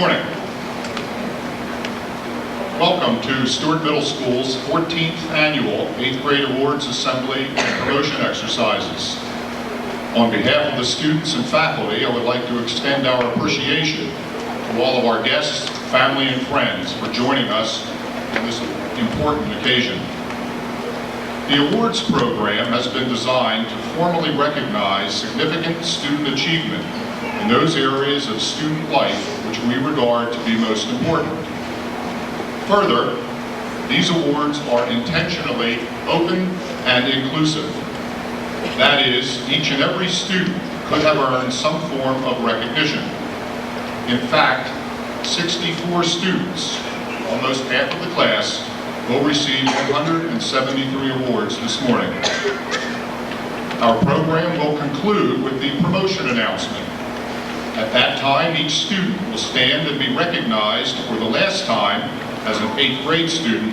morning. Welcome to Stewart Middle School's 14th Annual 8th Grade Awards Assembly and Promotion Exercises. On behalf of the students and faculty, I would like to extend our appreciation to all of our guests, family, and friends for joining us on this important occasion. The awards program has been designed to formally recognize significant student achievement in those areas of student life which we regard to be most important. Further, these awards are intentionally open and inclusive. That is, each and every student could have earned some form of recognition. In fact, 64 students, almost half of the class, will receive 173 awards this morning. Our program will conclude with the promotion announcement. At that time, each student will stand and be recognized for the last time as an 8th grade student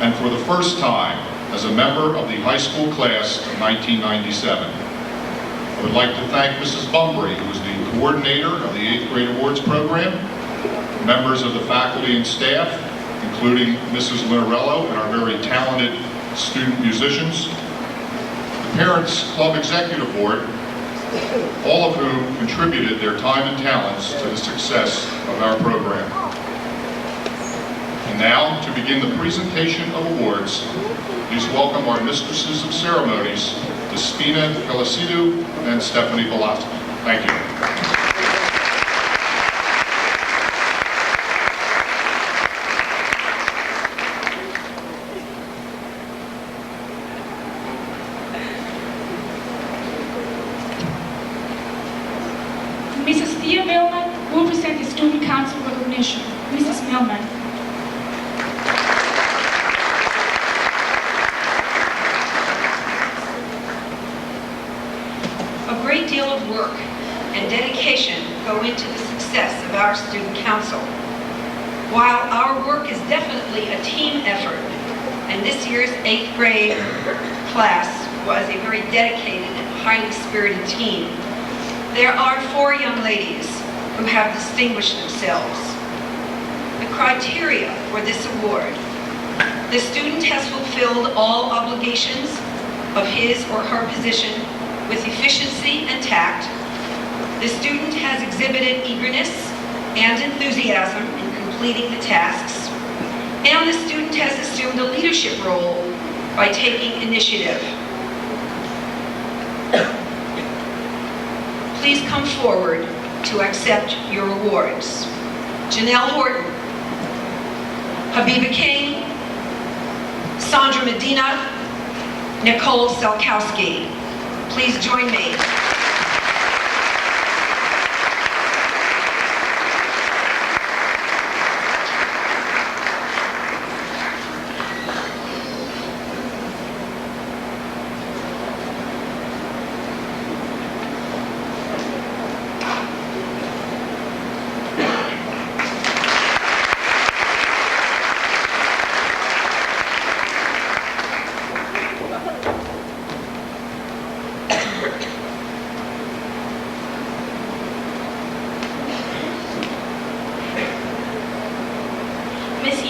and for the first time as a member of the high school class of 1997. I would like to thank Mrs. Bumbry, who is the coordinator of the 8th grade awards program, members of the faculty and staff, including Mrs. Linarello and our very talented student musicians, the Parents Club Executive Board, all of whom contributed their time and talents to the success of our program. And now, to begin the presentation of awards, please welcome our Mistresses of Ceremonies, Despina Felicidou and Stephanie Velasquez. Thank you. Mrs. Thea Millman will present the Student Council recognition. Mrs. Millman. A great deal of work and dedication go into the success of our Student Council. While our work is definitely a team effort, and this year's 8th grade class was a very dedicated and highly spirited team, there are 4 young ladies who have distinguished themselves. The criteria for this award: the student has fulfilled all obligations of his or her position with efficiency and tact. The student has exhibited eagerness and enthusiasm in completing the tasks. And the student has assumed a leadership role by taking initiative. Please come forward to accept your awards. Janelle Horton, Habiba King, Sandra Medina, Nicole Selkowski. Please join me.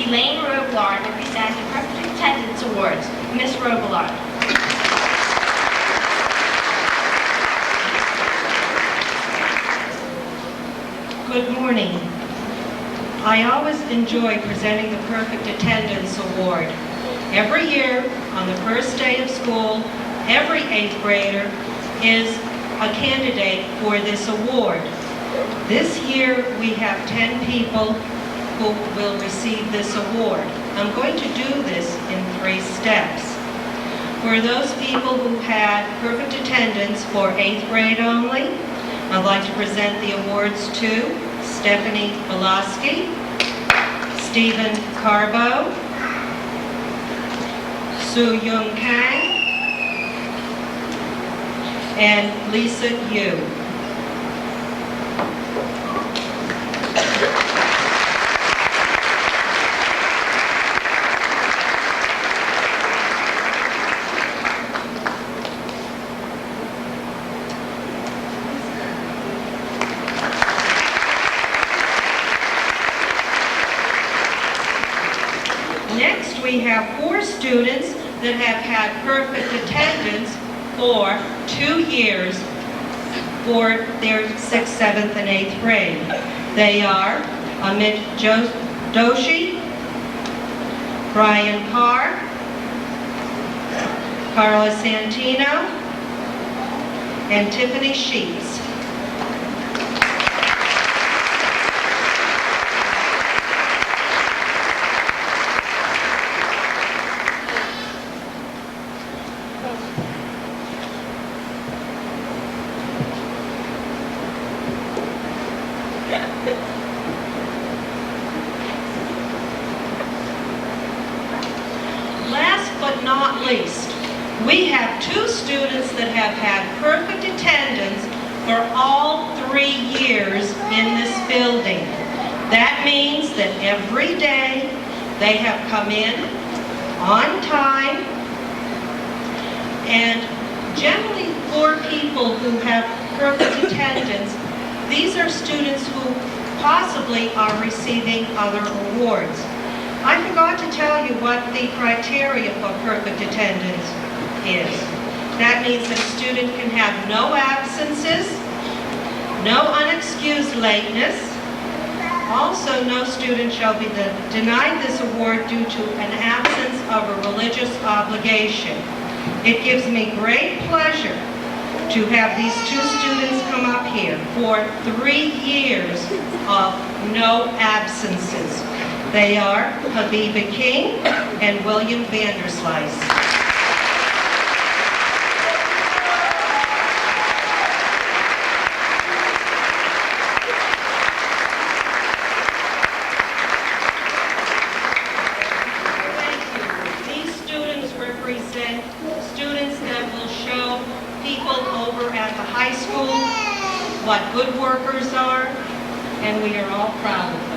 Robillard will present the Perfect Attendance Awards. Ms. Robillard. Good morning. I always enjoy presenting the Perfect Attendance Award. Every year, on the first day of school, every 8th grader is a candidate for this award. This year, we have 10 people who will receive this award. I'm going to do this in 3 steps. For those people who had perfect attendance for 8th grade only, I'd like to present the awards to Stephanie Velasquez, Stephen Carbo, Soo Young Kang, and Lisa Yu. perfect attendance for 2 years for their 6th, 7th, and 8th grade. They are Amit Doshi, Brian Carr, Carla Santino, and Tiffany Sheets. Last but not least, we have 2 students that have had perfect attendance for all 3 years in this building. That means that every day they have come in on time, and generally for people who have perfect attendance, these are students who possibly are receiving other awards. I forgot to tell you what the criteria for perfect attendance is. That means that a student can have no absences, no unexcused lateness. Also, no student shall be denied this award due to an absence of a religious obligation. It gives me great pleasure to have these 2 students come up here for 3 years of no absences. They are Habiba King and William Vanderslice. These students represent students that will show people over at the high school what good workers are, and we are all proud of them.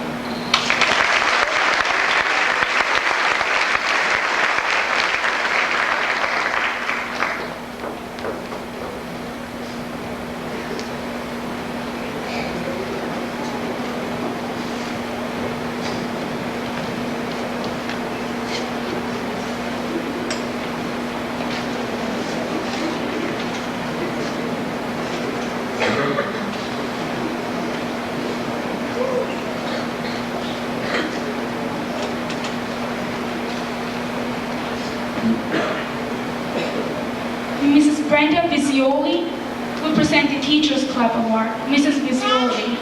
Mrs. Brenda Visioli will present the Teachers Club Award. Mrs. Visioli.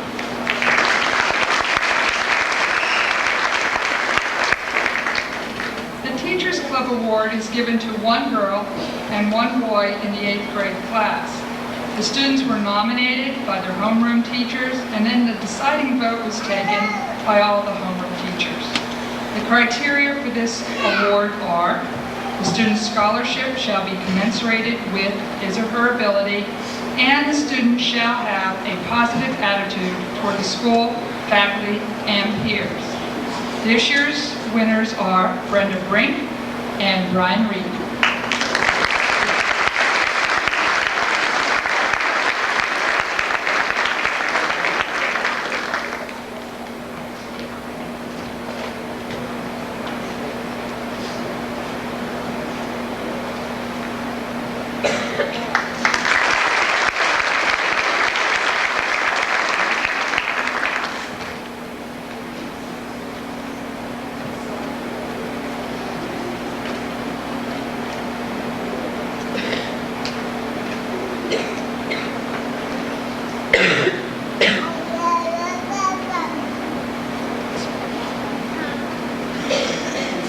The Teachers Club Award is given to 1 girl and 1 boy in the 8th grade class. The students were nominated by their homeroom teachers, and then the deciding vote was taken by all the homeroom teachers. The criteria for this award are: the student's scholarship shall be commensurated with his or her ability, and the student shall have a positive attitude toward the school, faculty, and peers. This year's winners are Brenda Brink and Brian Reed.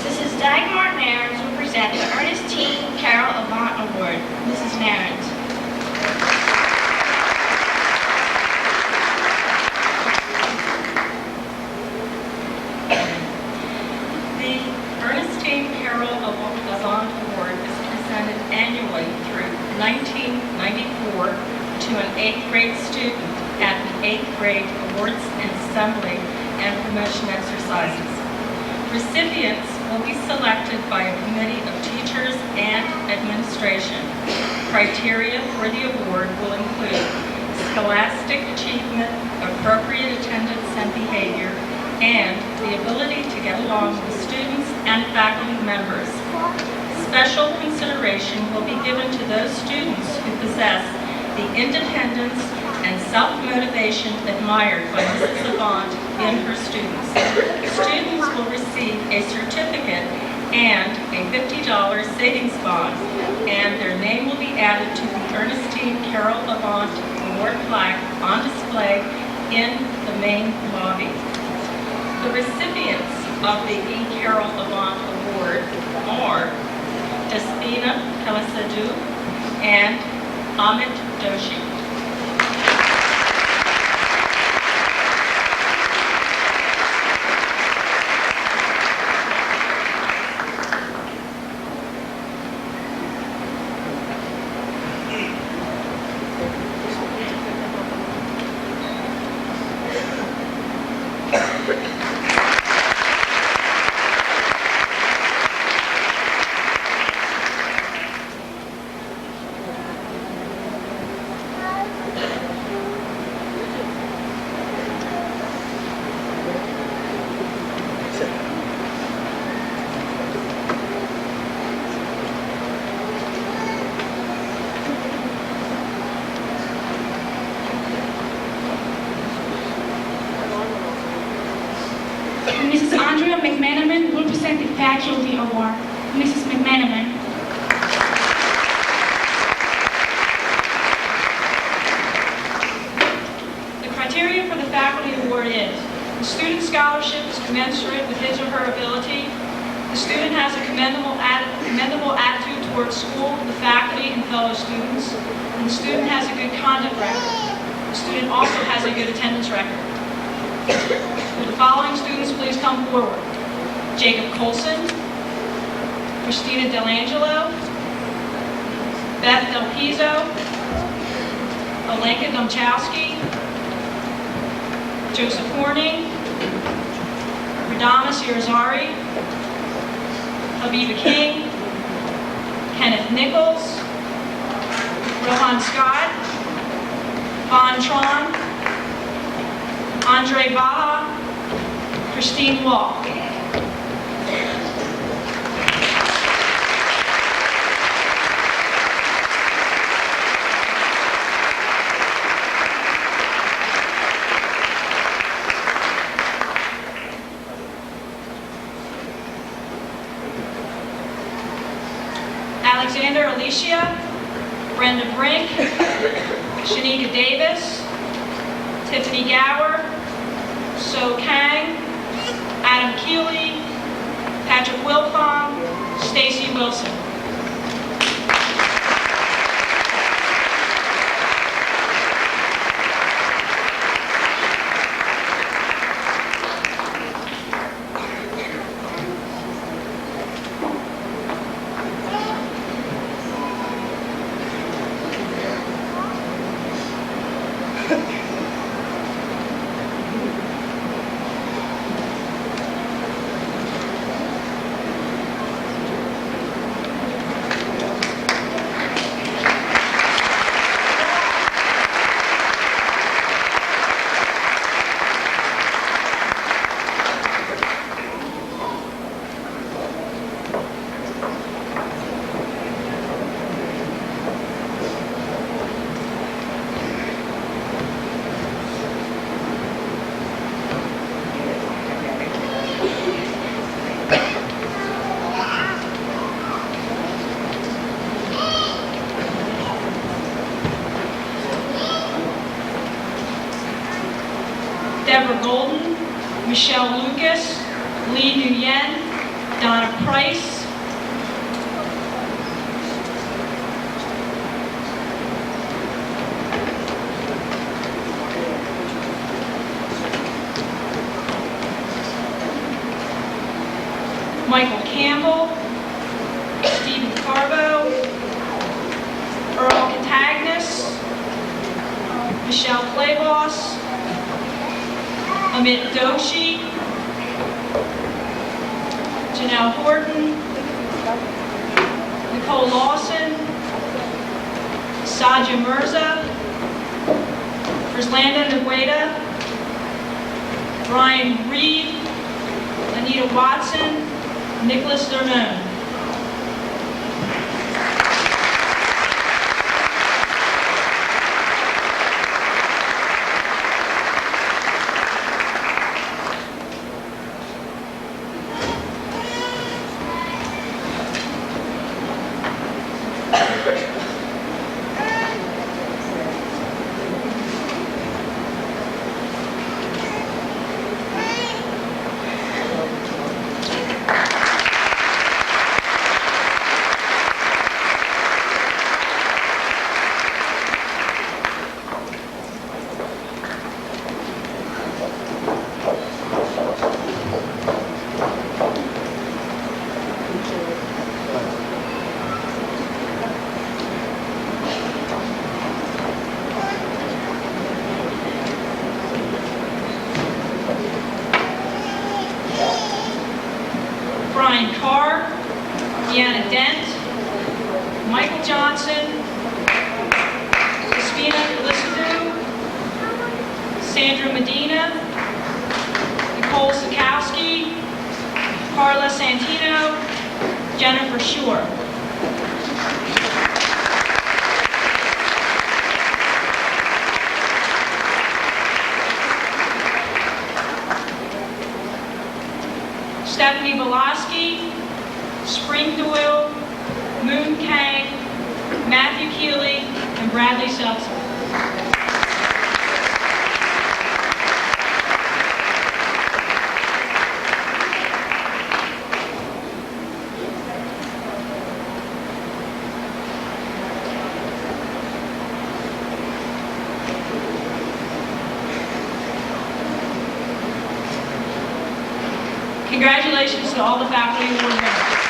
Mrs. Dagmar Nairns will present the Ernestine Carol Avant Award. Mrs. Nairns. The Ernestine Carol Avant Award is presented annually through 1994 to an 8th grade student at the 8th grade awards and assembly and promotion exercises. Recipients will be selected by a committee of teachers and administration. Criteria for the award will include scholastic achievement, appropriate attendance and behavior, and the ability to get along with students and faculty members. Special consideration will be given to those students who possess the independence and self-motivation admired by Mrs. Avant in her students. Students will receive a certificate and a $50 savings bond, and their name will be added to the Ernestine Carroll Avant Award plaque on display in the main lobby. The recipients of the E. Carroll Avant Award are Despina Kalasadou and Amit Doshi. Mrs. Andrea McManaman will present the Faculty Award. Mrs. McManaman. The criteria for the Faculty Award is: the student's scholarship is commensurate with his or her ability, the student has a commendable attitude towards school, the faculty, and fellow students, and the student has a good conduct record. The student also has a good attendance record. Will the following students please come forward? Jacob Colson, Christina Delangelo, Beth Del Pizzo, Olenka Domchowski, Joseph Horning, Radamas Irizarry, Habiba King, Kenneth Nichols, Rohan Scott, Von Tron, Andre Baha, Christine Wall. Alexander Alicia, Brenda Brink, Shanika Davis, Tiffany Gower, So Kang, Adam Keeley, Patrick Wilfong, Stacy Wilson. Deborah Golden, Michelle Lucas, Lee Nguyen, Donna Price, Michael Campbell, Stephen Carbo, Earl Catagnis, Michelle Playboss, Amit Doshi, Janelle Horton, Nicole Lawson, Saja Mirza, Frislanda Negueda, Brian Reed, Anita Watson, Nicholas Lernon. Brian Carr, Deanna Dent, Michael Johnson, Christina Felicitou, Sandra Medina, Nicole Sikowski, Carla Santino, Jennifer Shore. Stephanie Voloski, Spring Doyle, Moon Kang, Matthew Keeley, and Bradley Seltzer. Congratulations to all the faculty award winners.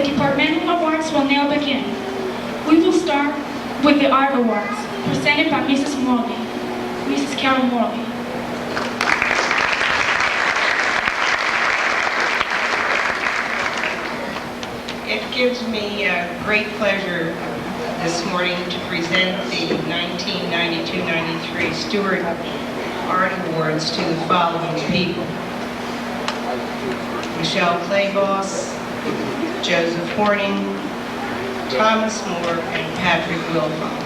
The departmental awards will now begin. We will start with the Art Awards, presented by Mrs. Morley, Mrs. Carol Morley. It gives me great pleasure this morning to present the 1992-93 Stewart Art Awards to the following people: Michelle Clayboss, Joseph Horning, Thomas Moore, and Patrick Wilfong.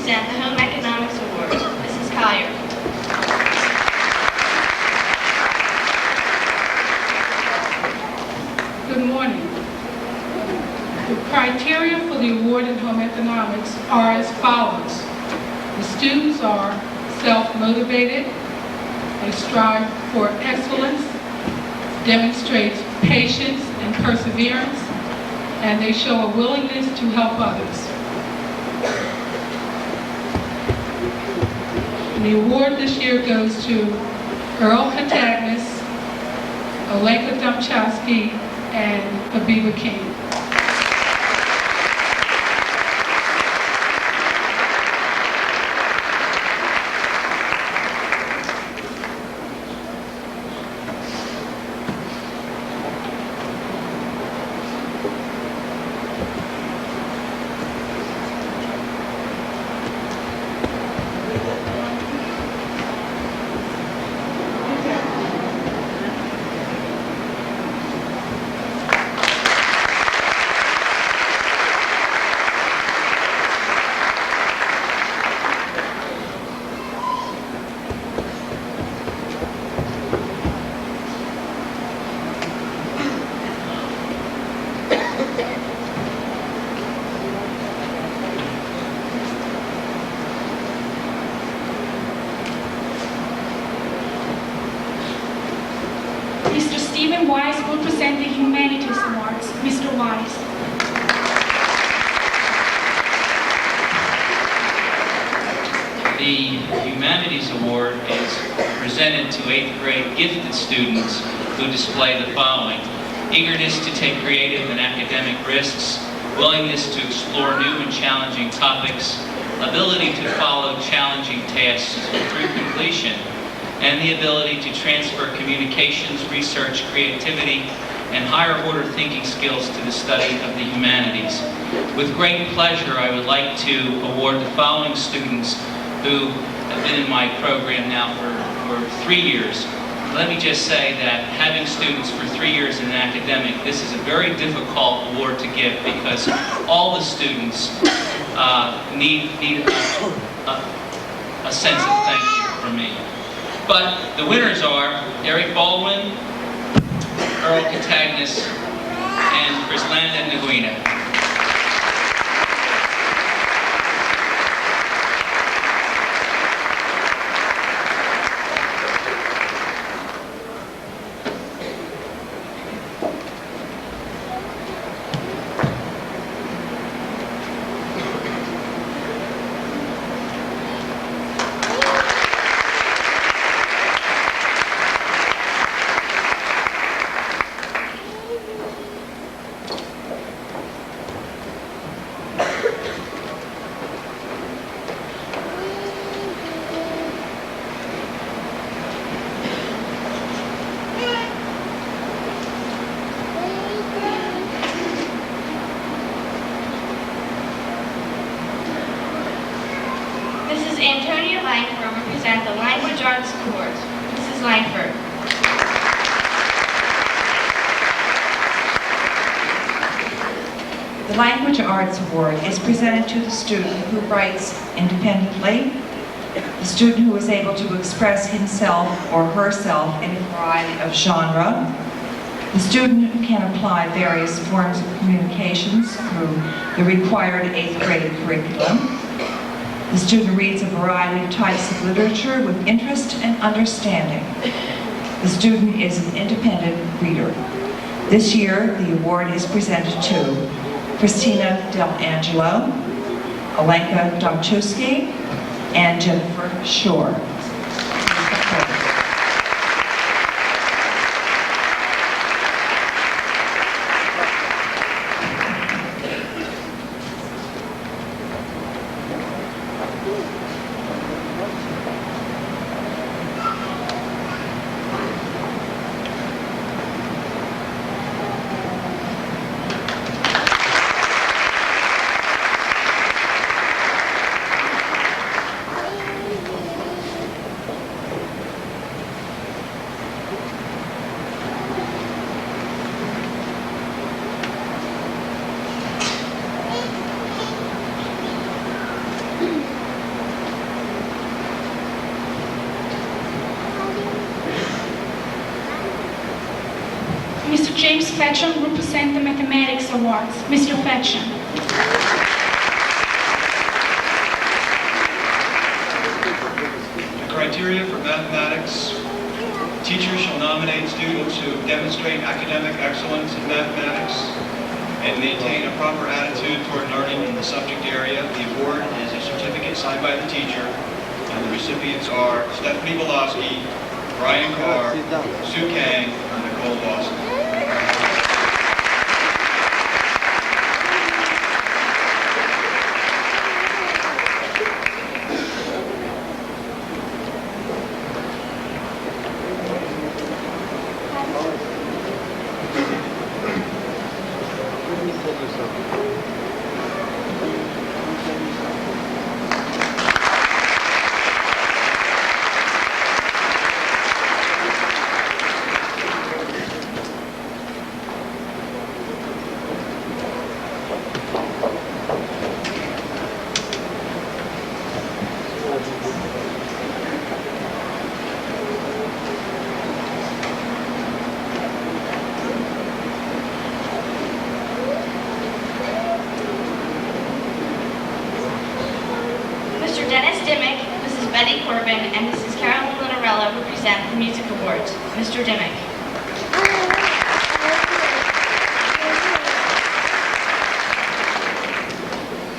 present the Home Economics Award. Mrs. Collier. Good morning. The criteria for the award in home economics are as follows. The students are self-motivated, they strive for excellence, demonstrate patience and perseverance, and they show a willingness to help others. And the award this year goes to Earl Catagnis, Aleka Dumchowski, and Abiba King. Mr. Stephen Wise will present the Humanities Awards. Mr. Wise. The Humanities Award is presented to 8th grade gifted students who display the following: eagerness to take creative and academic risks, willingness to explore new and challenging topics, ability to follow challenging tasks through completion, and the ability to transfer communications, research, creativity, and higher order thinking skills to the study of the humanities. With great pleasure, I would like to award the following students who have been in my program now for 3 years. Let me just say that having students for 3 years in an academic, this is a very difficult award to give because all the students need a sense of thank you from me. But the winners are Eric Baldwin, Earl Catagnis, and Chrislanda Nguyen. Antonia Langford will present the Language Arts Award. Mrs. Langford. The Language Arts Award is presented to the student who writes independently, the student who is able to express himself or herself in a variety of genre, the student who can apply various forms of communications through the required 8th grade curriculum, the student reads a variety of types of literature with interest and understanding. The student is an independent reader. This year, the award is presented to Christina Del Angelo, Alenka Domchowski, and Jennifer Shore. Mr. James Fetcham will present the Mathematics Awards. Mr. Fetcham. The criteria for mathematics: teachers shall nominate students who demonstrate academic excellence in mathematics and maintain a proper attitude toward learning in the subject area. The award is a certificate signed by the teacher, and the recipients are Stephanie Belosky, Brian Carr, Sue Kang, and Nicole Dawson. And Mrs. Carolyn Linarella will present the Music Awards. Mr. Dimmick.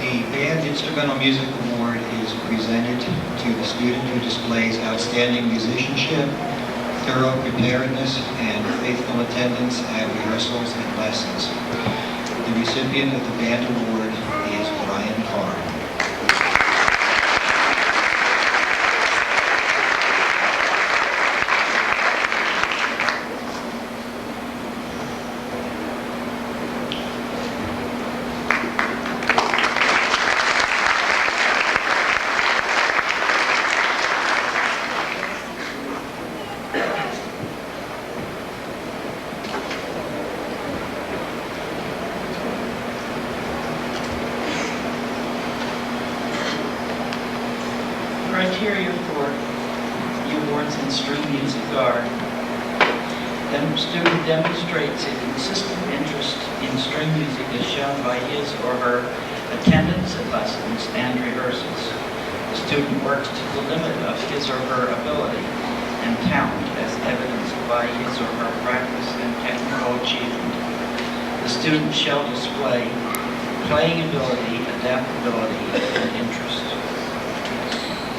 The Band Instrumental Music Award is presented to the student who displays outstanding musicianship, thorough preparedness, and faithful attendance at rehearsals and lessons. The recipient of the Band Award is Brian Carr. Criteria for the awards in string music are: the student demonstrates a consistent interest in string music as shown by his or her attendance at lessons and rehearsals. The student works to the limit of his or her ability and talent as evidenced by his or her practice and technical achievement. The student shall display playing ability, adaptability, and interest.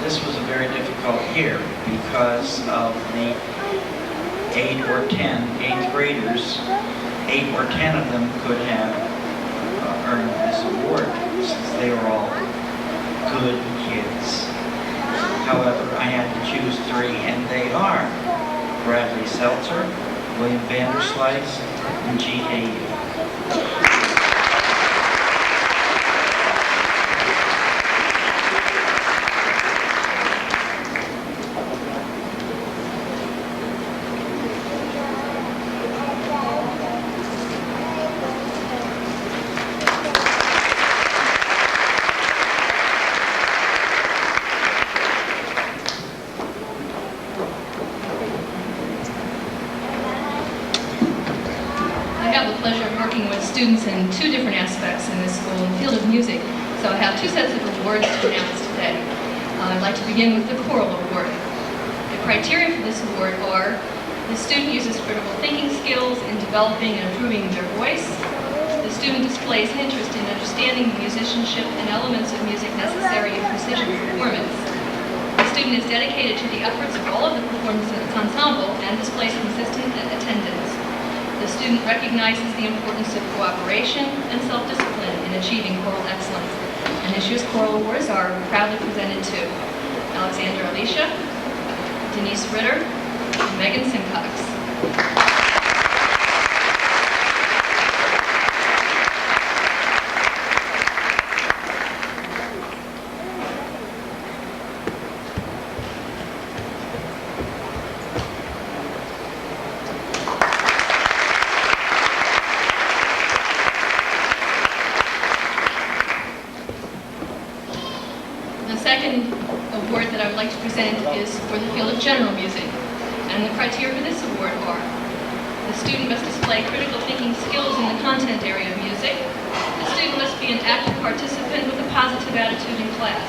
This was a very difficult year because of the 8 or 10 8th graders. 8 or 10 of them could have earned this award since they were all good kids. However, I had to choose 3, and they are Bradley Seltzer, William Vanderslice, and G.A.U. have the pleasure of working with students in two different aspects in this school, in the field of music. So I have two sets of awards to announce today. I'd like to begin with the Choral Award. The criteria for this award are: the student uses critical thinking skills in developing and improving their voice. The student displays interest in understanding the musicianship and elements of music necessary in precision performance. The student is dedicated to the efforts of all of the performance ensemble and displays consistent attendance. The student recognizes the importance of cooperation and self-discipline in achieving choral excellence. And this year's choral awards are proudly presented to Alexandra Alicia, Denise Ritter, and Megan Simcox. The second award that I would like to present is for the field of general music. And the criteria for this award are: the student must display critical thinking skills in the content area of music. The student must be an active participant with a positive attitude in class.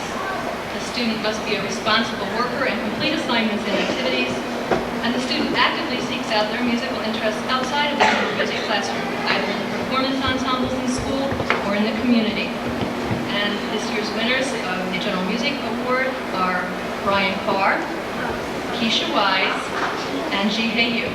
The student must be a responsible worker and complete assignments and activities. And the student actively seeks out their musical interests outside of the music classroom, either in the performance ensembles in school or in the community. And this year's winners of the General Music Award are Brian Carr, Keisha Wise, and Ji-Hye Yu.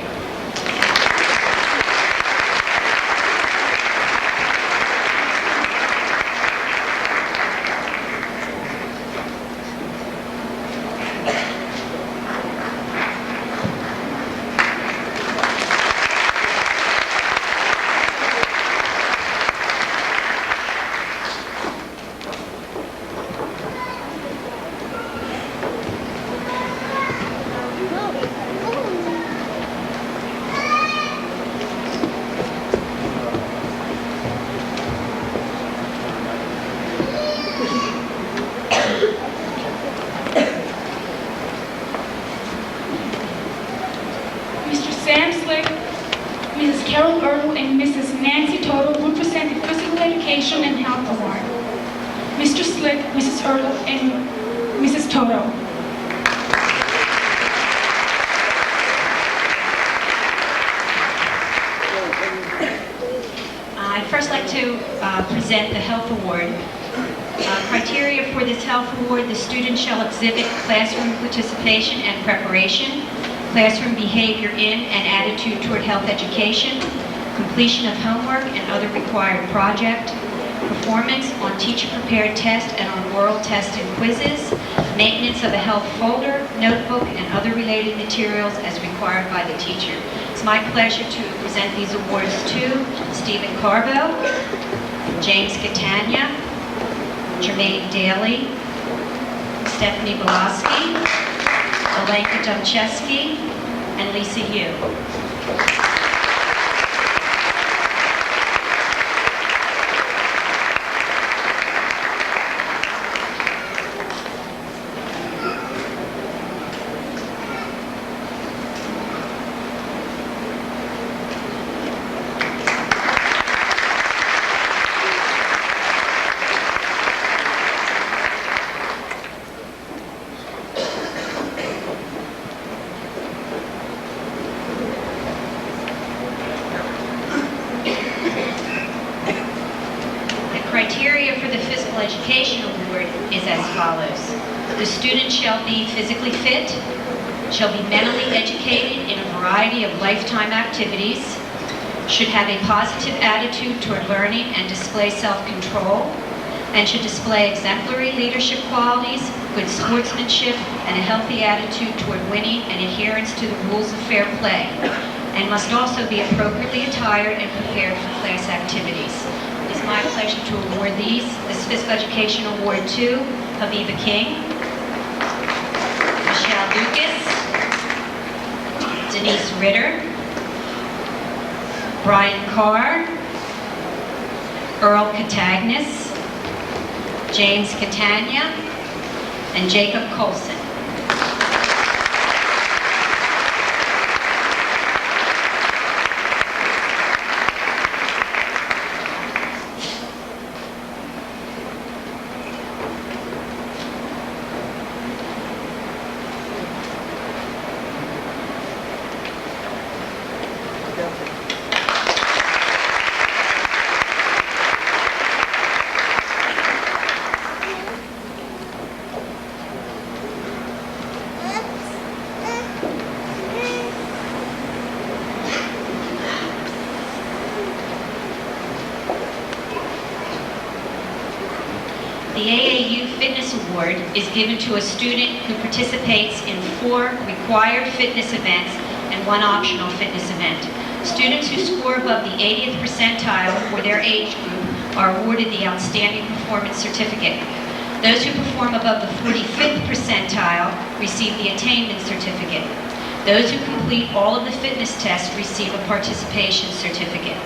Mr. Sam Slick, Mrs. Carol Erdl, and Mrs. Nancy Toto will present the Physical Education and Health Award. Mr. Slick, Mrs. Erdl, and Mrs. Toto. I'd first like to present the Health Award. Criteria for this Health Award: the student shall exhibit classroom participation and preparation, classroom behavior in and attitude toward health education, completion of homework and other required project, performance on teacher-prepared tests and on oral tests and quizzes, maintenance of a health folder, notebook, and other related materials as required by the teacher. It's my pleasure to present these awards to Stephen Carbo, James Catania, Jermaine Daly, Stephanie Belaski, Olenka Dumcheski, and Lisa Yu. Criteria for the Physical Education Award is as follows. The student shall be physically fit, shall be mentally educated in a variety of lifetime activities, should have a positive attitude toward learning and display self-control, and should display exemplary leadership qualities, good sportsmanship, and a healthy attitude toward winning and adherence to the rules of fair play, and must also be appropriately attired and prepared for class activities. It is my pleasure to award this Physical Education Award to Habiba King, Michelle Lucas, Denise Ritter, Brian Carr, Earl Catagnis, James Catania, and Jacob Colson. The Aau Fitness Award is given to a student who participates in 4 required fitness events and 1 optional fitness event. Students who score above the 80th percentile for their age group are awarded the Outstanding Performance Certificate. Those who perform above the 45th percentile receive the Attainment Certificate. Those who complete all of the fitness tests receive a Participation Certificate.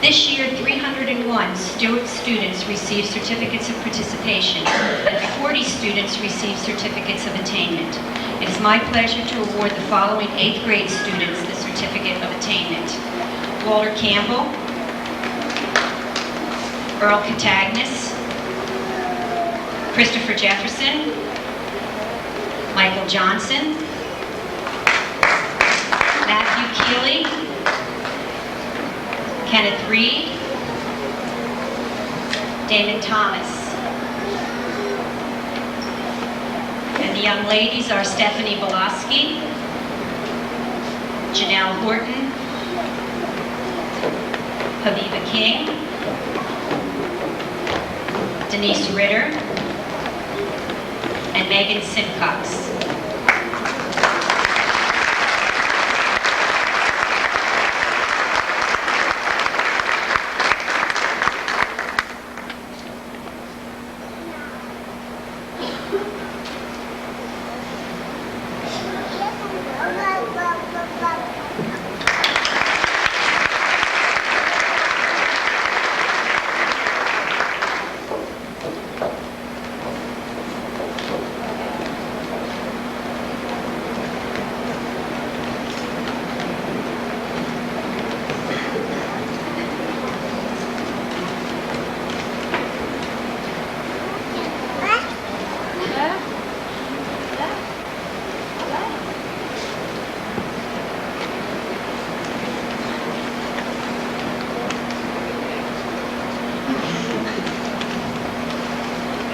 This year, 301 Stewart students received certificates of participation, and 40 students received certificates of attainment. It is my pleasure to award the following 8th grade students the Certificate of Attainment: Walter Campbell, Earl Catagnis, Christopher Jefferson, Michael Johnson, Matthew Keeley, Kenneth Reed, Damon Thomas. And the young ladies are Stephanie Belaski, Janelle Horton, Habiba King, Denise Ritter, and Megan Simcox.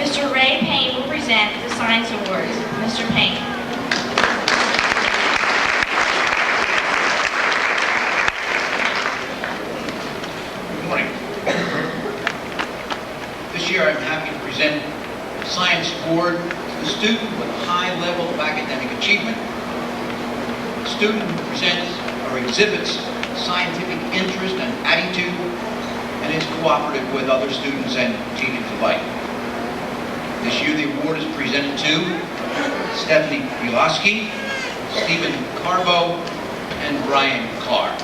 Mr. Ray Payne will present the Science Awards. Mr. Payne. Good morning. This year I'm happy to present the Science Award to the student with a high level of academic achievement. The student who presents or exhibits scientific interest and attitude and is cooperative with other students and teachers alike. This year the award is presented to Stephanie Belaski, Stephen Carbo, and Brian Carr.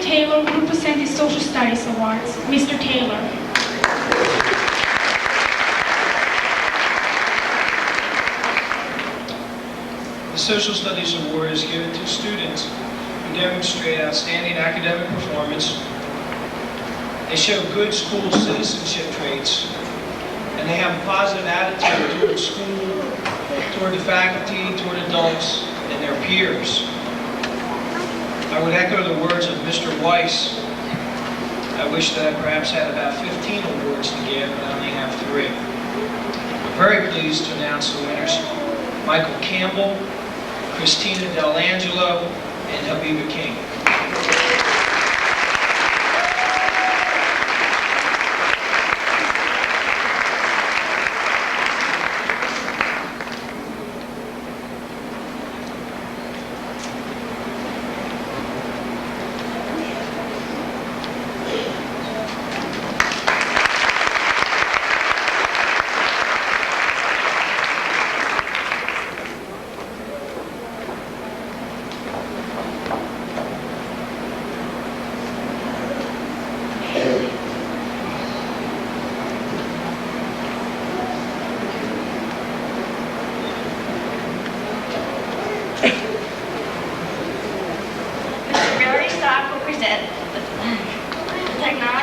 Taylor will present the Social Studies Awards. Mr. Taylor. The Social Studies Award is given to students who demonstrate outstanding academic performance. They show good school citizenship traits, and they have a positive attitude toward school, toward the faculty, toward adults, and their peers. I would echo the words of Mr. Weiss. I wish that I perhaps had about 15 awards to give, but I only have 3. I'm very pleased to announce the winners: Michael Campbell, Christina Delangelo, and Habiba King.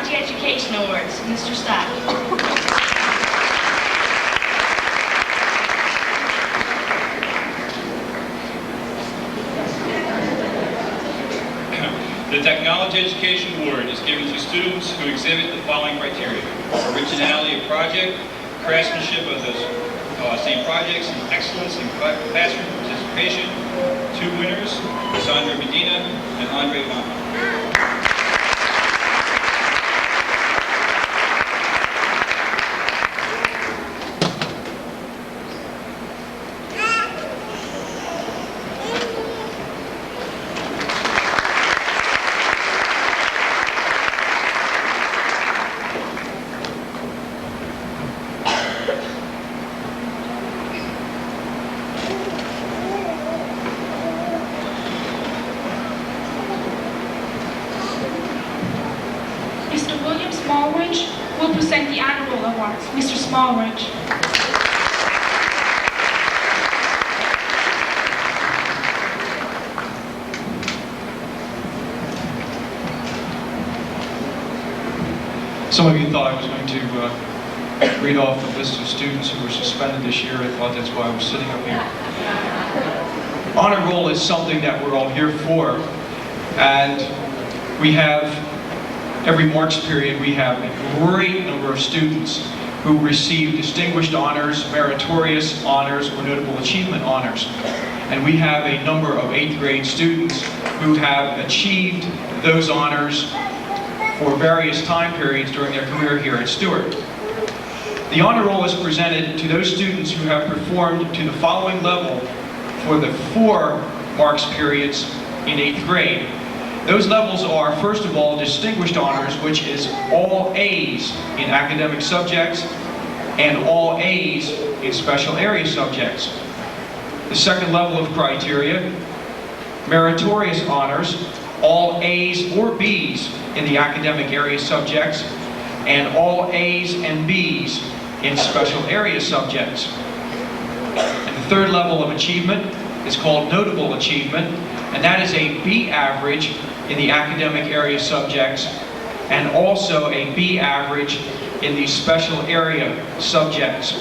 Technology Education Awards. Mr. Stock. The Technology Education Award is given to students who exhibit the following criteria: originality of project, craftsmanship of the same projects, and excellence in classroom participation. Two winners, Sandra Medina and Andre Lama. Will present the annual awards. Mr. Smallridge. Some of you thought I was going to read off the list of students who were suspended this year. I thought that's why I was sitting up here. Honor roll is something that we're all here for, and we have every March period, we have a great number of students who receive distinguished honors, meritorious honors, or notable achievement honors. And we have a number of 8th grade students who have achieved those honors for various time periods during their career here at Stewart. The honor roll is presented to those students who have performed to the following level for the 4 Marks periods in 8th grade. Those levels are, first of all, distinguished honors, which is all A's in academic subjects and all A's in special area subjects. The second level of criteria, meritorious honors, all A's or B's in the academic area subjects and all A's and B's in special area subjects. And the third level of achievement is called notable achievement, and that is a B average in the academic area subjects and also a B average in the special area subjects.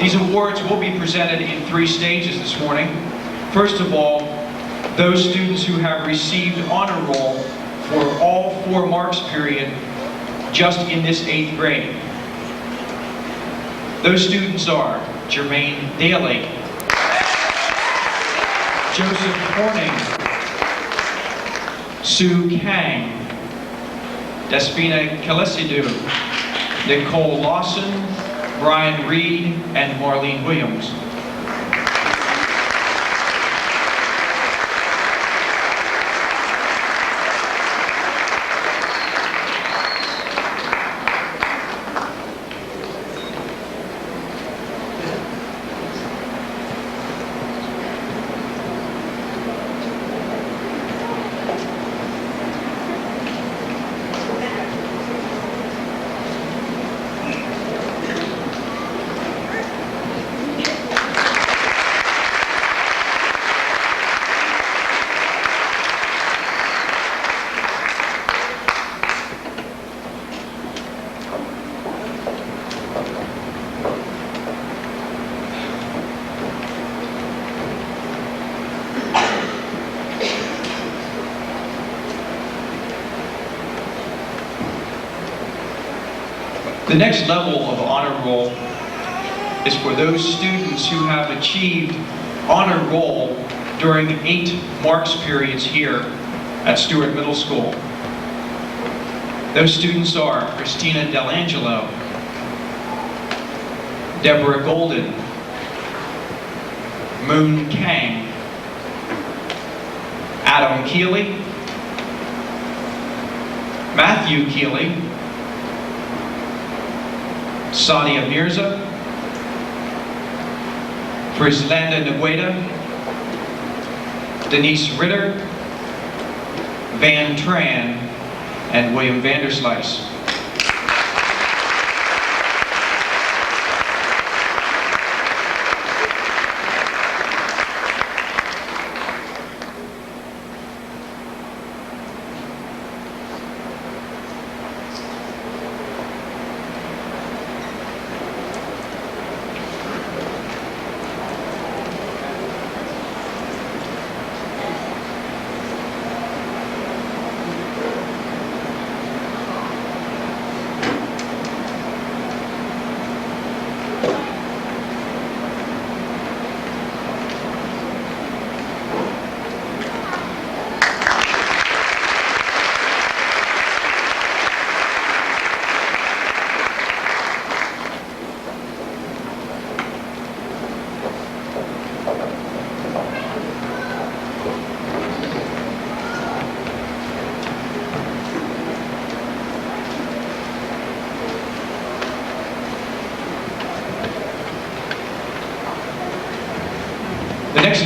These awards will be presented in 3 stages this morning. First of all, those students who have received honor roll for all 4 Marks period just in this 8th grade. Those students are Jermaine Daly, Joseph Horning, Sue Kang, Despina Kalesidou, Nicole Lawson, Brian Reed, and Marlene Williams. The next level of honor roll is for those students who have achieved honor roll during 8 Marks periods here at Stewart Middle School. Those students are Christina Delangelo, Deborah Golden, Moon Kang, Adam Keeley, Matthew Keeley, Sadia Mirza, Frislanda Ngueda, Denise Ritter, Van Tran, and William Vanderslice.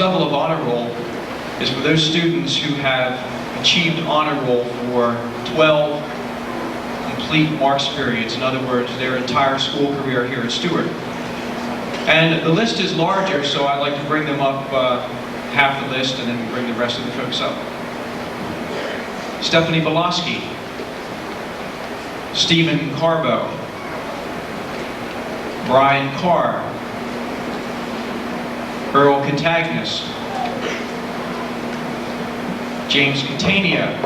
level of honor roll is for those students who have achieved honor roll for 12 complete marks periods. In other words, their entire school career here at Stewart. And the list is larger, so I'd like to bring them up half the list and then bring the rest of the folks up. Stephanie Belaski, Stephen Carbo, Brian Carr, Earl Catagnas, James Catania,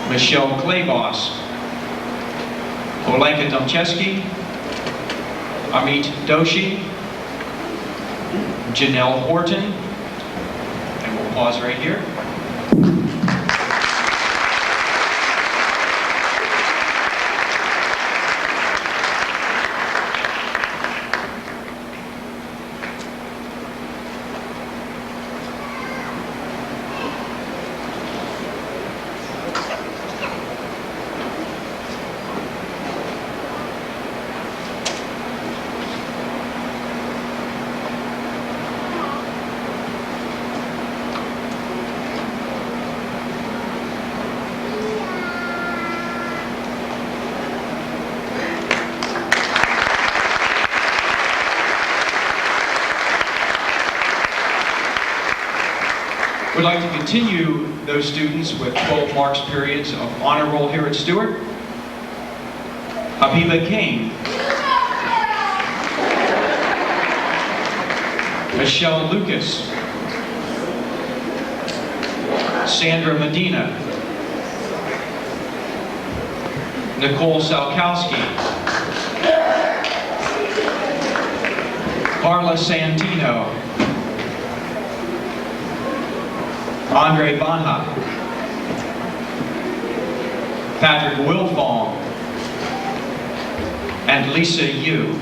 Michelle Claybos, Olenka Domcheski, Amit Doshi, Janelle Horton, and we'll pause right here. We'd like to continue those students with 12 marks periods of honor roll here at Stewart. Habiba Kane, Michelle Lucas, Sandra Medina, Nicole Salkowski, Carla Santino, Andre Bonha, Patrick Wilfong, and Lisa Yu.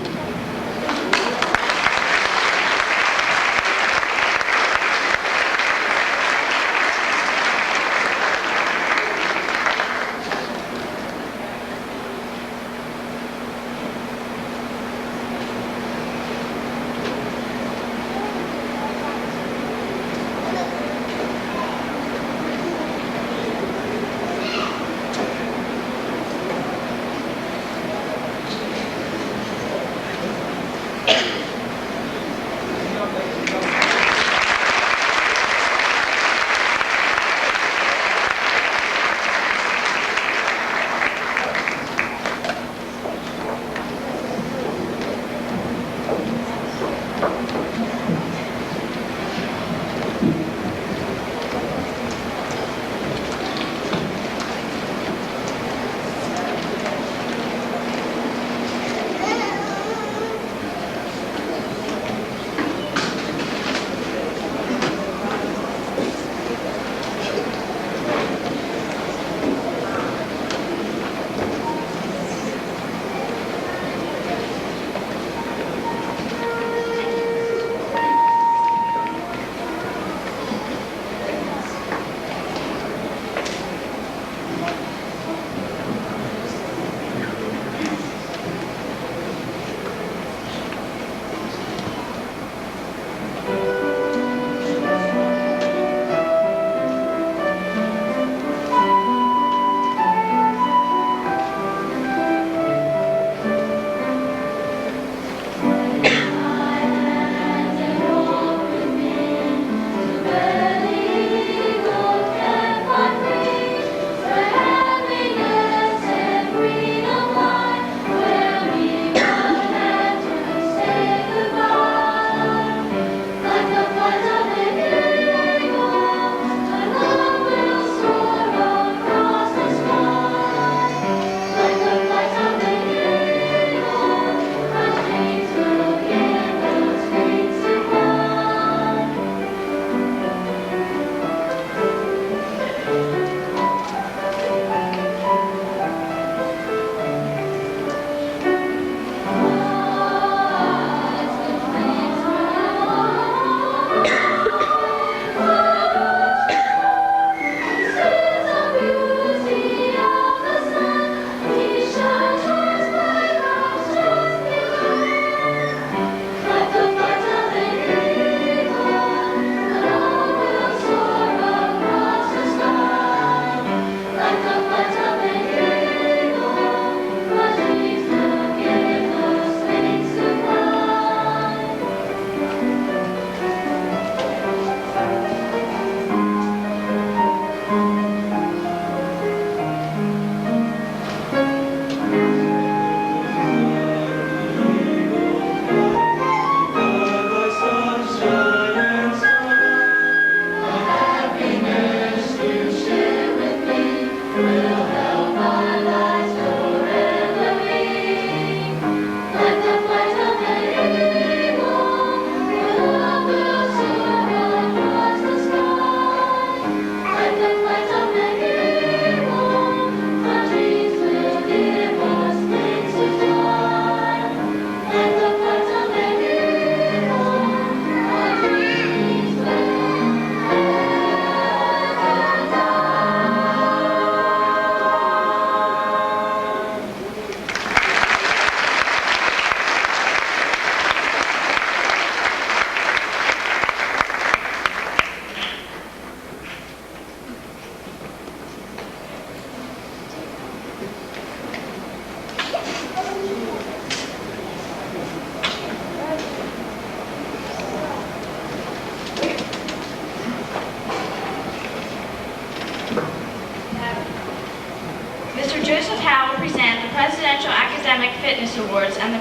Presidential Academic Fitness Awards and the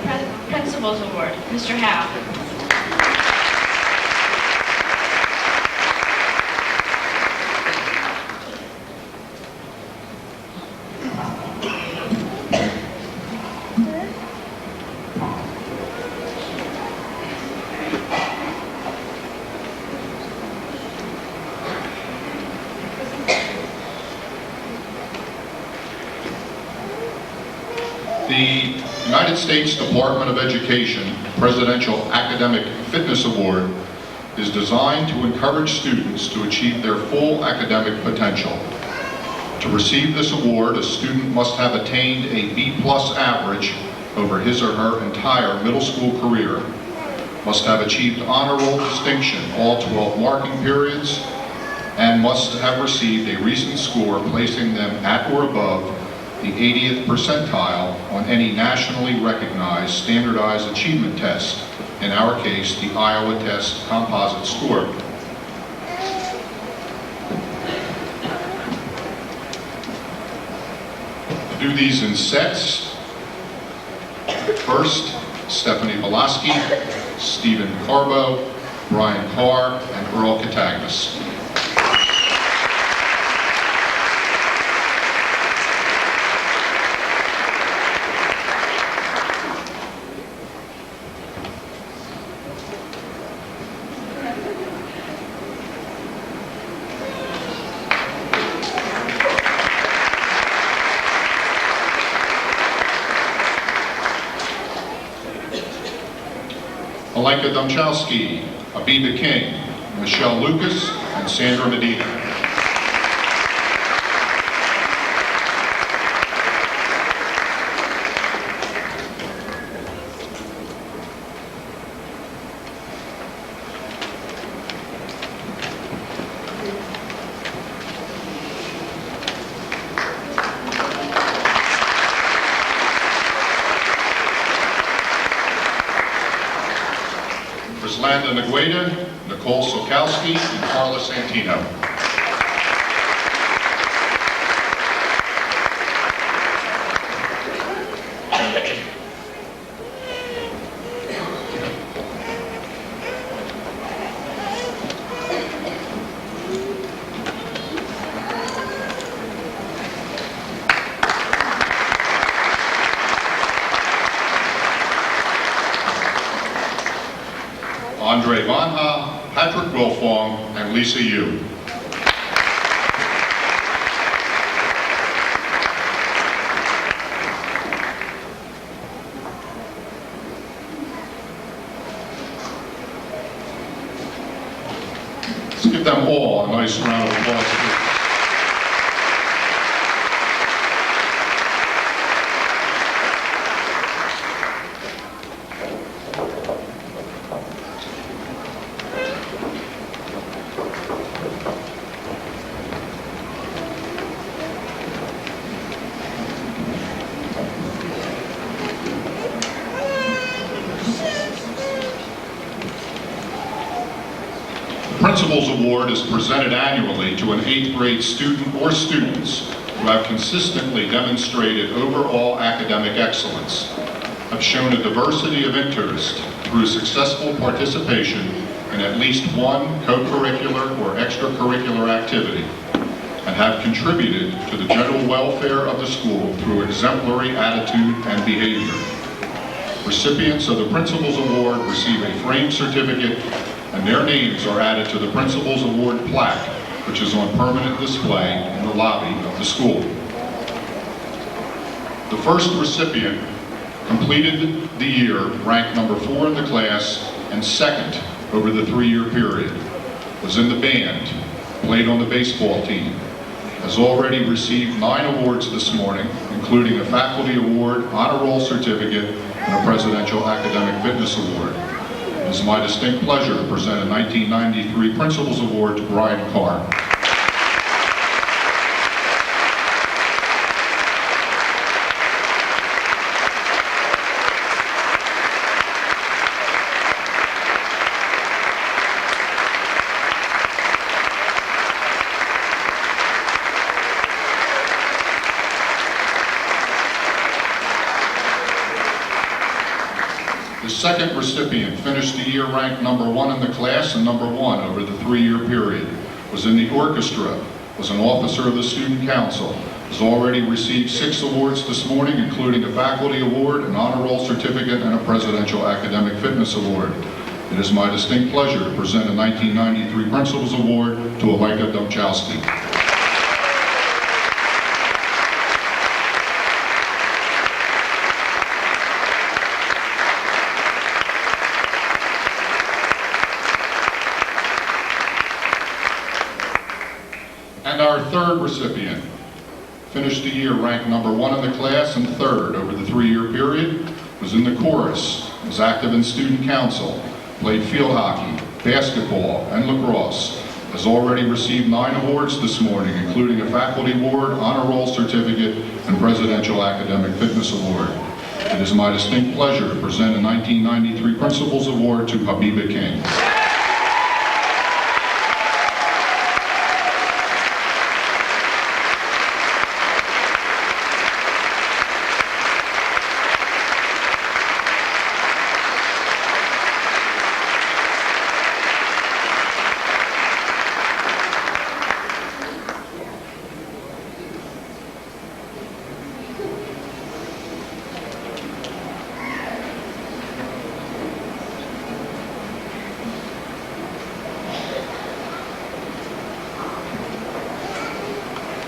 Principals Award. Mr. Howe. The United States Department of Education Presidential Academic Fitness Award is designed to encourage students to achieve their full academic potential. To receive this award, a student must have attained a B+ average over his or her entire middle school career, must have achieved honor roll distinction all 12 marking periods, and must have received a recent score placing them at or above the 80th percentile on any nationally recognized standardized achievement test, in our case, the Iowa Test Composite Score. Do these in sets. First, Stephanie Velasky, Stephen Carbo, Brian Carr, and Earl Catagnas. Alenka Domchowski, Abiba King, Michelle Lucas, and Sandra Medina. Landa Negueda, Nicole Sokowski, and Carla Santino. Andre Vanha, Patrick Wilfong, and Lisa Yu. Let's give them all a nice round of applause, please. Principals Award is presented annually to an 8th grade student or students who have consistently demonstrated overall academic excellence, have shown a diversity of interest through successful participation in at least one co-curricular or extracurricular activity, and have contributed to the general welfare of the school through exemplary attitude and behavior. Recipients of the Principals Award receive a framed certificate, and their names are added to the Principals Award plaque, which is on permanent display in the lobby of the school. The first recipient completed the year ranked number 4 in the class and second over the 3-year period, was in the band, played on the baseball team, has already received 9 awards this morning, including a faculty award, honor roll certificate, and a Presidential Academic Fitness Award. It is my distinct pleasure to present a 1993 Principals Award to Brian Carr. The second recipient finished the year ranked number 1 in the class and number 1 over the 3-year period, was in the orchestra, was an officer of the student council, has already received 6 awards this morning, including a faculty award, an honor roll certificate, and a presidential academic fitness award. It is my distinct pleasure to present a 1993 Principals Award to Alika Domchowski. And our third recipient finished the year ranked number 1 in the class and 3rd over the 3-year period, was in the chorus, was active in student council, played field hockey, basketball, and lacrosse, has already received 9 awards this morning, including a faculty award, honor roll certificate, and presidential academic fitness award. It is my distinct pleasure to present a 1993 Principals Award to Habiba King.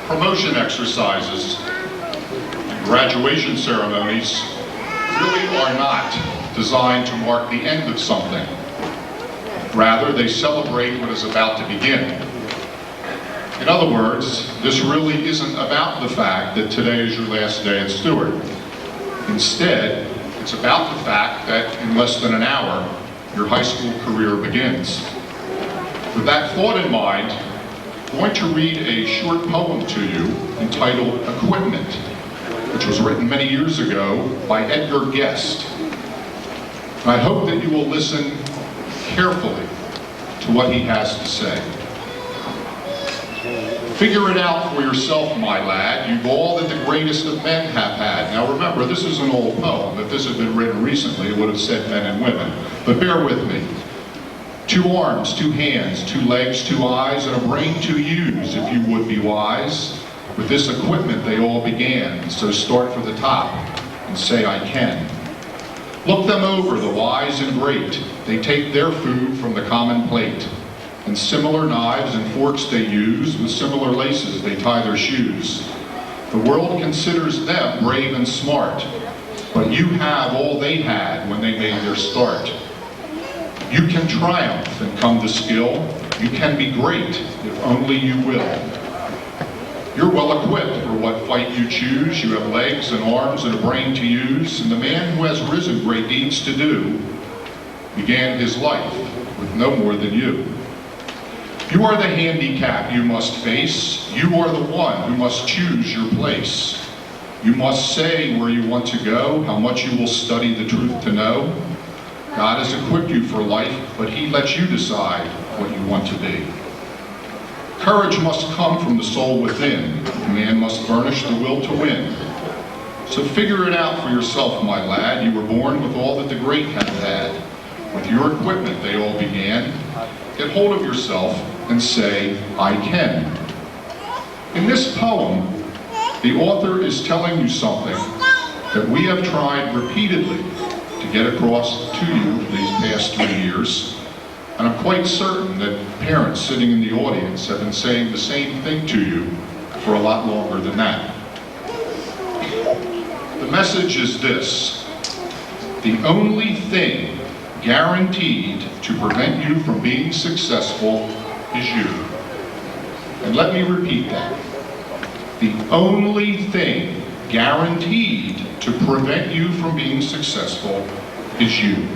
Promotion exercises and graduation ceremonies really are not designed to mark the end of something. Rather, they celebrate what is about to begin. In other words, this really isn't about the fact that today is your last day at Stewart. Instead, it's about the fact that in less than an hour, your high school career begins. With that thought in mind, I'm going to read a short poem to you entitled Equipment, which was written many years ago by Edgar Guest. And I hope that you will listen carefully to what he has to say. Figure it out for yourself, my lad. You've all that the greatest of men have had. Now remember, this is an old poem. If this had been written recently, it would have said men and women. But bear with me. 2 arms, 2 hands, 2 legs, 2 eyes, and a brain to use if you would be wise. With this equipment they all began, so start for the top and say I can. Look them over, the wise and great. They take their food from the common plate. And similar knives and forks they use, with similar laces they tie their shoes. The world considers them brave and smart, but you have all they had when they made their start. You can triumph and come to skill. You can be great if only you will. You're well equipped for what fight you choose. You have legs and arms and a brain to use. And the man who has risen great deeds to do began his life with no more than you. You are the handicap you must face. You are the one who must choose your place. You must say where you want to go, how much you will study the truth to know. God has equipped you for life, but He lets you decide what you want to be. Courage must come from the soul within. The man must furnish the will to win. So figure it out for yourself, my lad. You were born with all that the great have had. With your equipment they all began. Get hold of yourself and say, I can. In this poem, the author is telling you something that we have tried repeatedly to get across to you these past 3 years. And I'm quite certain that parents sitting in the audience have been saying the same thing to you for a lot longer than that. The message is this: the only thing guaranteed to prevent you from being successful is you. And let me repeat that. The only thing guaranteed to prevent you from being successful is you.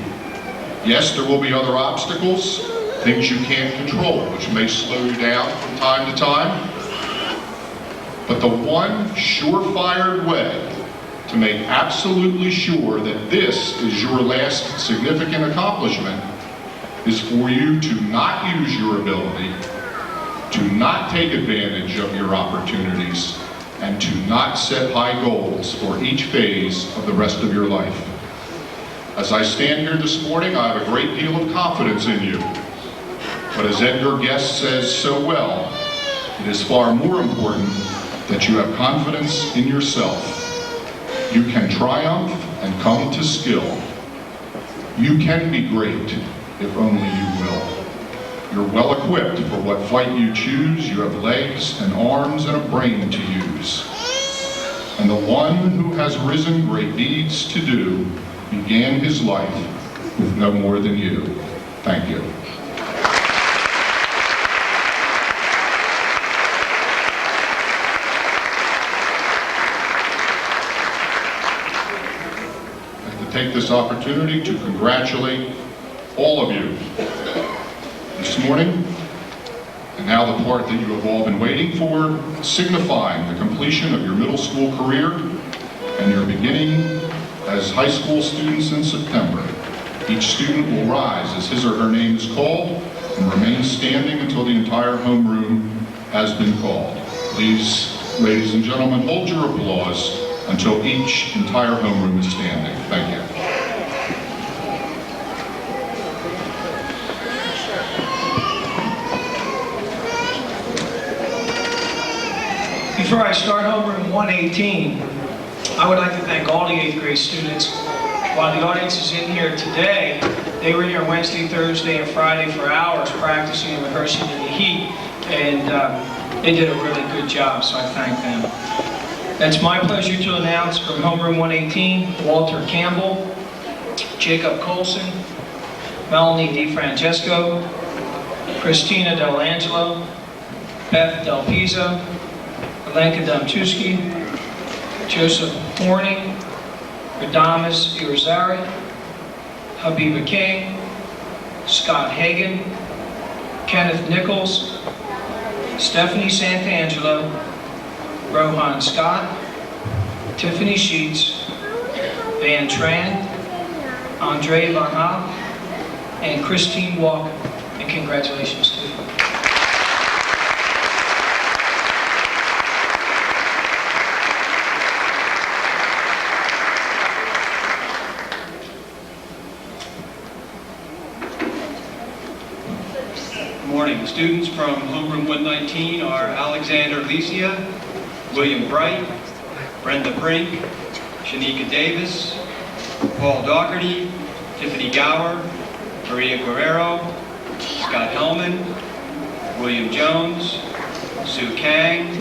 Yes, there will be other obstacles, things you can't control, which may slow you down from time to time. But the one surefire way to make absolutely sure that this is your last significant accomplishment is for you to not use your ability, to not take advantage of your opportunities, and to not set high goals for each phase of the rest of your life. As I stand here this morning, I have a great deal of confidence in you. But as Edgar Guest says so well, it is far more important that you have confidence in yourself. You can triumph and come to skill. You can be great if only you will. You're well equipped for what fight you choose. You have legs and arms and a brain to use. And the one who has risen great deeds to do began his life with no more than you. Thank you. Take this opportunity to congratulate all of you this morning. And now the part that you have all been waiting for, signifying the completion of your middle school career and your beginning as high school students in September. Each student will rise as his or her name is called and remain standing until the entire homeroom has been called. Please, ladies and gentlemen, hold your applause until each entire homeroom is standing. Thank you. Before I start homeroom 118, I would like to thank all the 8th grade students. While the audience is in here today, they were here Wednesday, Thursday, and Friday for hours practicing and rehearsing in the heat, and they did a really good job, so I thank them. It's my pleasure to announce from homeroom 118, Walter Campbell, Jacob Colson, Melanie DiFrancesco, Christina Delangelo, Beth Del Pizzo, Alenka Domchewski, Joseph Horning, Radamas Irizarry, Habiba King, Scott Hagan, Kenneth Nichols, Stephanie Santangelo, Rohan Scott, Tiffany Sheets, Van Tran, Andre Van Hoff, and Christine Walker. And congratulations to you. Good morning. Students from homeroom 119 are Alexander Alicia, William Bright, Brenda Brink, Shanika Davis, Paul Dougherty, Tiffany Gower, Maria Guerrero, Scott Hellman, William Jones, Sue Kang,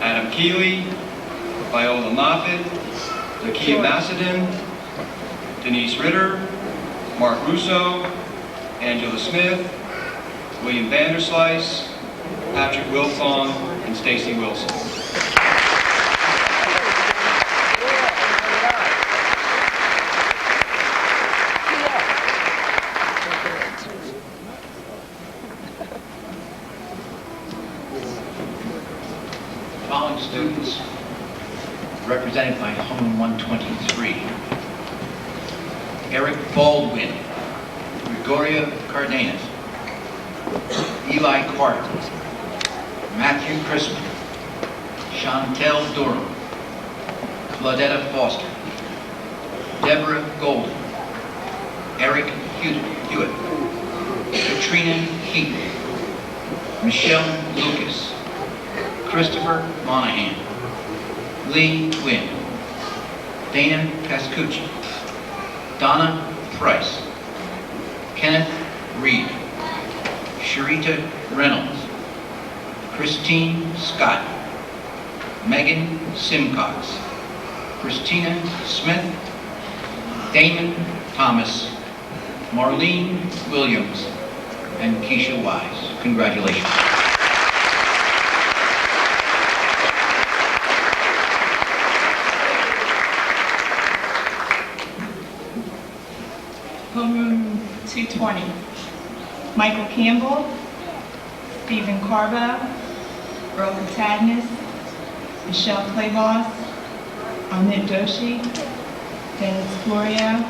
Adam Keeley, Viola Moffitt, Lakia Macedon, Denise Ritter, Mark Russo, Angela Smith, William Vanderslice, Patrick Wilfong, and Stacy Wilson. Following students represented by homeroom 123. Eric Baldwin, Gregoria Cardenas, Eli Carter, Matthew Crispin, Chantel Durham, Claudetta Foster, Deborah Golden, Eric Hewitt, Katrina Heaton, Michelle Lucas, Christopher Monahan, Lee Quinn, Dana Pascucci, Donna Price, Kenneth Reed, Sharita Reynolds, Christine Scott, Megan Simcox, Christina Smith, Damon Thomas, Marlene Williams, and Keisha Wise. Congratulations. Homeroom 220. Michael Campbell, Stephen Carbo, Earl Catagnis, Michelle Clayboss, Amit Doshi, Dennis Florio,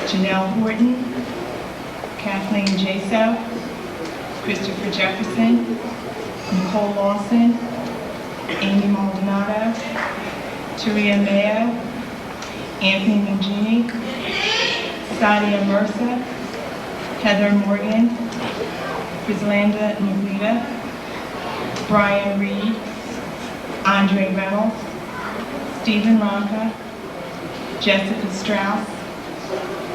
Janelle Horton, Kathleen Jaso, Christopher Jefferson, Nicole Lawson, Amy Maldonado, Taria Mayo, Anthony Mugini, Sadia Mercer, Heather Morgan, Griselanda Nulita, Brian Reed, Andre Reynolds, Stephen Ronca, Jessica Strauss,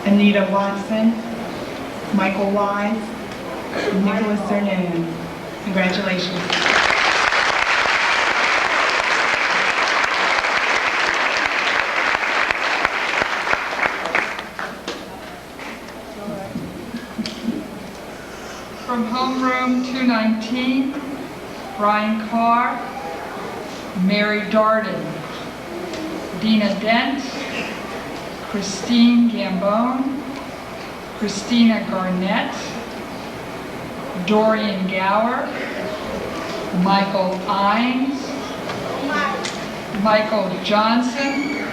Anita Watson, Michael Wise, and Nicholas Cernan. Congratulations. From homeroom 219, Brian Carr, Mary Darden, Dina Dent, Christine Gambone, Christina Garnett, Dorian Gower, Michael Ines, Michael Johnson,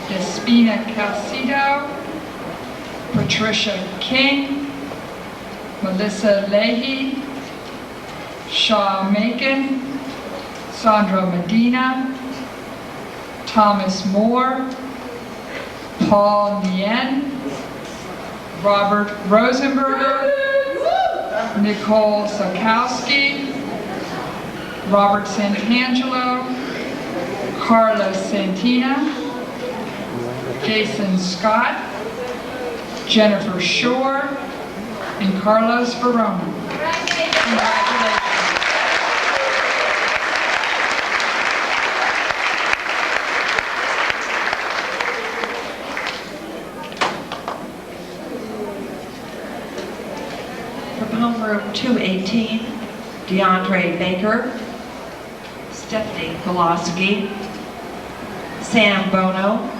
Despina Calcido, Patricia King, Melissa Leahy, Shaw Macon, Sandra Medina, Thomas Moore, Paul Nien, Robert Rosenberger, Nicole Sakowski, Robert Santangelo, Carlos Santina, Jason Scott, Jennifer Shore, and Carlos Verona. Congratulations. Homeroom 218, DeAndre Baker, Stephanie Koloski, Sam Bono,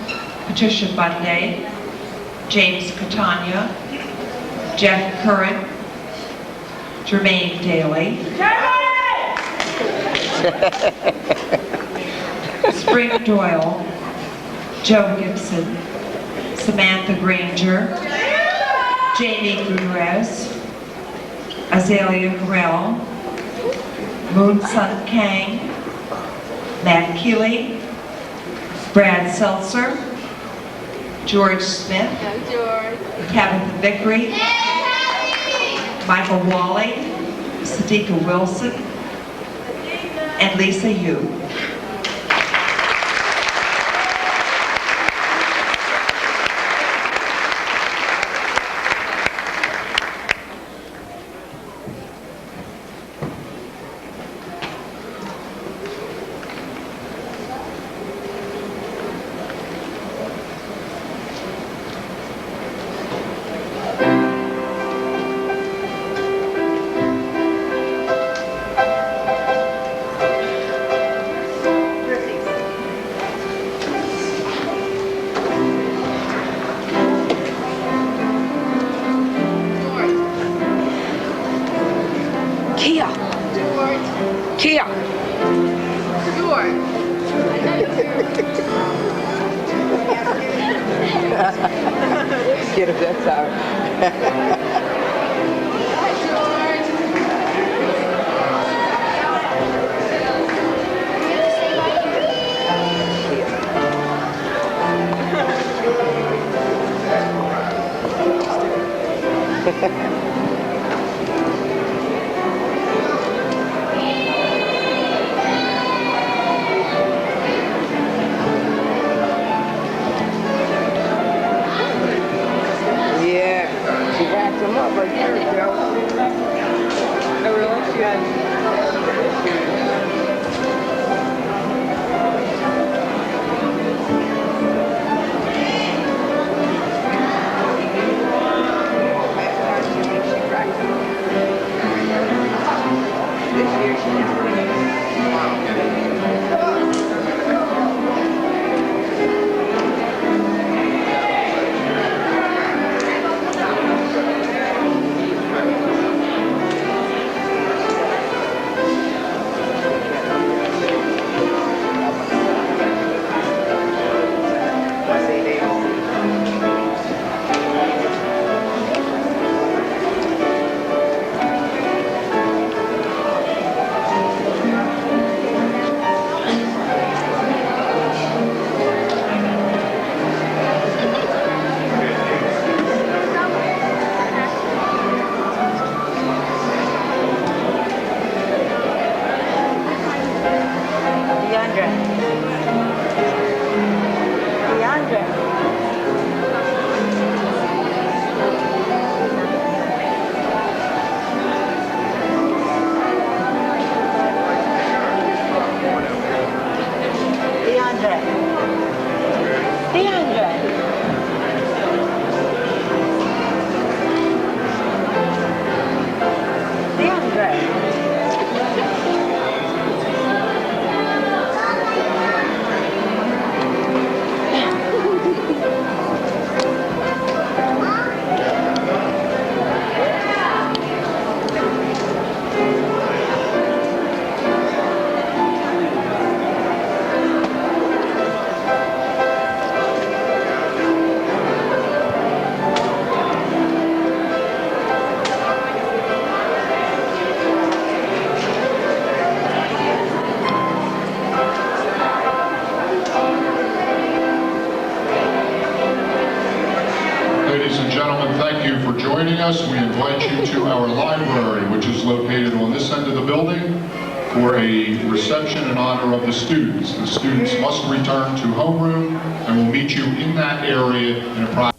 Patricia Bunday, James Catania, Jeff Curran, Jermaine Daly, Spring Doyle, Joe Gibson, Samantha Granger, Jamie Gutierrez, Azalea Harrell, Moon Sun Kang, Matt Keeley, Brad Seltzer, George Smith, Tabitha Vickery, Michael Wally, Sadiqa Wilson, and Lisa Yu. thank you for joining us. We invite you to our library, which is located on this end of the building, for a reception in honor of the students. The students must return to homeroom, and we'll meet you in that area in approximately